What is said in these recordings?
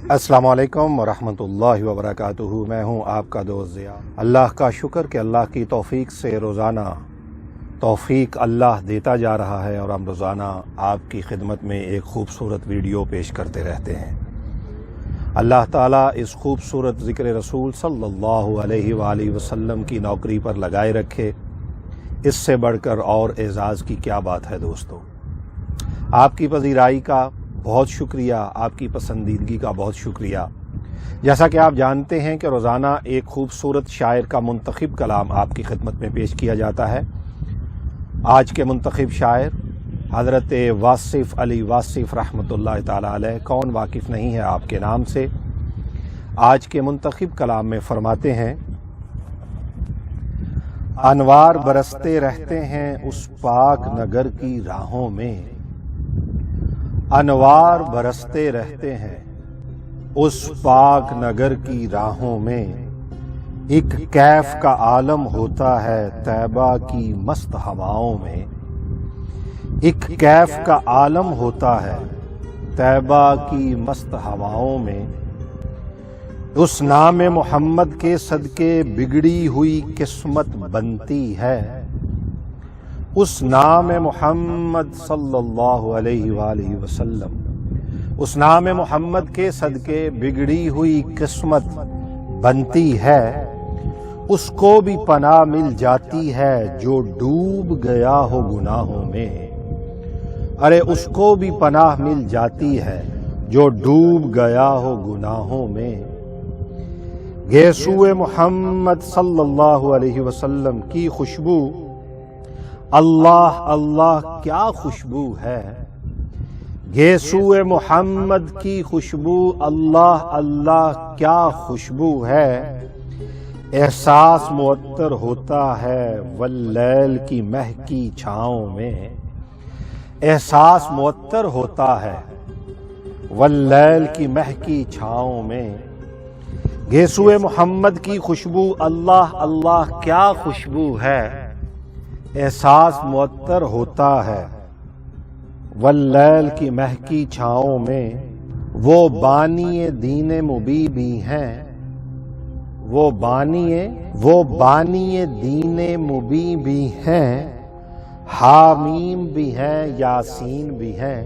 السلام علیکم ورحمۃ اللہ وبرکاتہ۔ میں ہوں آپ کا دوست ضیاء۔ اللہ کا شکر کہ اللہ کی توفیق سے روزانہ توفیق اللہ دیتا جا رہا ہے اور ہم روزانہ آپ کی خدمت میں ایک خوبصورت ویڈیو پیش کرتے رہتے ہیں۔ اللہ تعالیٰ اس خوبصورت ذکر رسول صلی اللہ علیہ وآلہ وسلم کی نوکری پر لگائے رکھے۔ اس سے بڑھ کر اور اعزاز کی کیا بات ہے دوستو۔ آپ کی پذیرائی کا بہت شکریہ، آپ کی پسندیدگی کا بہت شکریہ۔ جیسا کہ آپ جانتے ہیں کہ روزانہ ایک خوبصورت شاعر کا منتخب کلام آپ کی خدمت میں پیش کیا جاتا ہے۔ آج کے منتخب شاعر حضرت واصف علی واصف رحمۃ اللہ تعالی علیہ، کون واقف نہیں ہے آپ کے نام سے۔ آج کے منتخب کلام میں فرماتے ہیں: انوار برستے رہتے ہیں اس پاک نگر کی راہوں میں، انوار برستے رہتے ہیں اس پاک نگر کی راہوں میں، ایک کیف کا عالم ہوتا ہے طیبہ کی مست ہواؤں میں، ایک کیف کا عالم ہوتا ہے طیبہ کی مست ہواؤں میں، اس نام محمد کے صدقے بگڑی ہوئی قسمت بنتی ہے، اس نام محمد صلی اللہ علیہ وآلہ وسلم، اس نام محمد کے صدقے بگڑی ہوئی قسمت بنتی ہے، اس کو بھی پناہ مل جاتی ہے جو ڈوب گیا ہو گناہوں میں، ارے اس کو بھی پناہ مل جاتی ہے جو ڈوب گیا ہو گناہوں میں۔ گیسوئے محمد صلی اللہ علیہ وسلم کی خوشبو اللہ اللہ کیا خوشبو ہے، گیسوئے محمد کی خوشبو اللہ اللہ کیا خوشبو ہے، احساس معطر ہوتا ہے واللیل کی مہکی چھاؤں میں، احساس معطر ہوتا ہے واللیل کی مہکی چھاؤں میں، گیسوئے محمد کی خوشبو اللہ اللہ کیا خوشبو ہے، احساس معطر ہوتا ہے واللیل کی مہکی چھاؤں میں، وہ بانی دین مبی بھی ہیں، وہ بانی دین مبی بھی ہیں، حامیم بھی ہیں یاسین بھی ہیں،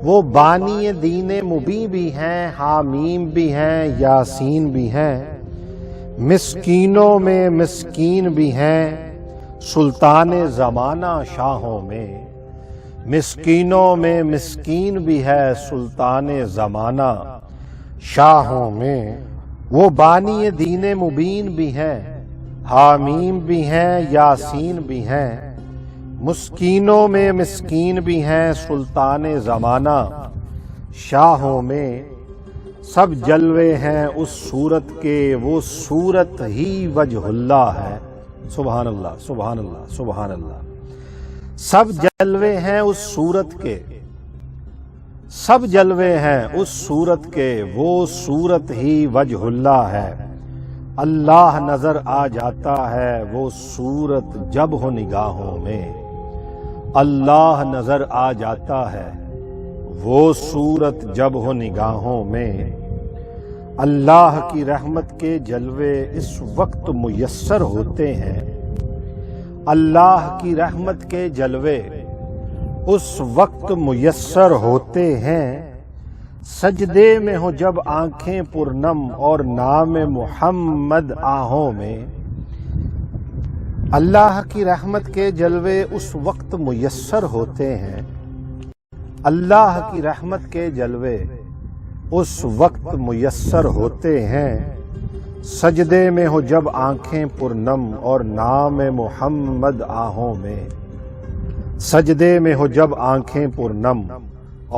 وہ بانی دین مبی بھی ہیں، حامیم بھی ہیں یاسین بھی ہیں، مسکینوں میں مسکین بھی ہیں سلطان زمانہ شاہوں میں، مسکینوں میں مسکین بھی ہے سلطان زمانہ شاہوں میں، وہ بانی دین مبین بھی ہیں، حامیم بھی ہیں یاسین بھی ہیں، مسکینوں میں مسکین بھی ہیں سلطان زمانہ شاہوں میں، سب جلوے ہیں اس صورت کے وہ صورت ہی وجہ اللہ ہے، سبحان اللہ سبحان اللہ سبحان اللہ، سب جلوے ہیں اس صورت کے، سب جلوے ہیں اس صورت کے وہ صورت ہی وجہ اللہ ہے، اللہ نظر آ جاتا ہے وہ صورت جب ہو نگاہوں میں، اللہ نظر آ جاتا ہے وہ صورت جب ہو نگاہوں میں، اللہ کی رحمت کے جلوے اس وقت میسر ہوتے ہیں، اللہ کی رحمت کے جلوے اس وقت میسر ہوتے ہیں، سجدے میں ہو جب آنکھیں پرنم اور نام محمد آہوں میں، اللہ کی رحمت کے جلوے اس وقت میسر ہوتے ہیں، اللہ کی رحمت کے جلوے اس وقت میسر ہوتے ہیں، سجدے میں ہو جب آنکھیں پرنم اور نام محمد آہوں میں، سجدے میں ہو جب آنکھیں پرنم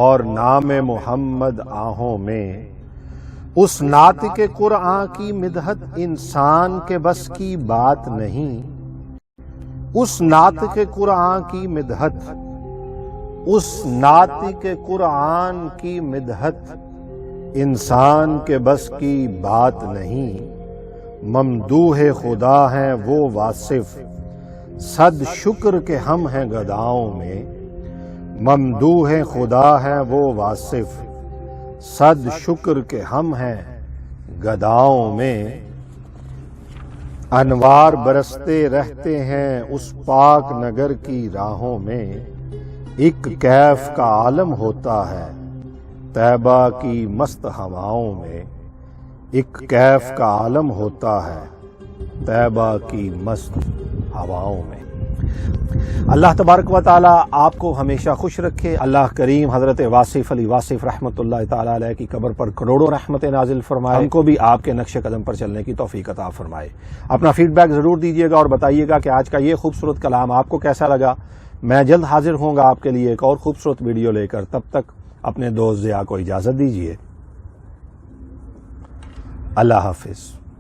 اور نام محمد آہوں میں، اس ناطق قرآن کی مدحت انسان کے بس کی بات نہیں، اس ناطق قرآن کی مدحت، اس ناطق قرآن کی مدحت انسان کے بس کی بات نہیں، ممدوح خدا ہیں وہ واصف صد شکر کے ہم ہیں گداؤں میں، ممدوح خدا ہیں وہ واصف صد شکر کہ ہم ہیں گداؤں میں، انوار برستے رہتے ہیں اس پاک نگر کی راہوں میں، ایک کیف کا عالم ہوتا ہے طیبہ کی مست ہواؤں میں، ایک کیف کا عالم ہوتا ہے طیبہ کی مست ہواؤں میں۔ اللہ تبارک و تعالی آپ کو ہمیشہ خوش رکھے۔ اللہ کریم حضرت واصف علی واصف رحمۃ اللہ تعالی علیہ کی قبر پر کروڑوں رحمت نازل فرمائے، ہم کو بھی آپ کے نقش قدم پر چلنے کی توفیق عطا فرمائے۔ اپنا فیڈ بیک ضرور دیجیے گا اور بتائیے گا کہ آج کا یہ خوبصورت کلام آپ کو کیسا لگا۔ میں جلد حاضر ہوں گا آپ کے لیے ایک اور خوبصورت ویڈیو لے کر، تب تک اپنے دوست ضیاء کو اجازت دیجیے۔ اللہ حافظ۔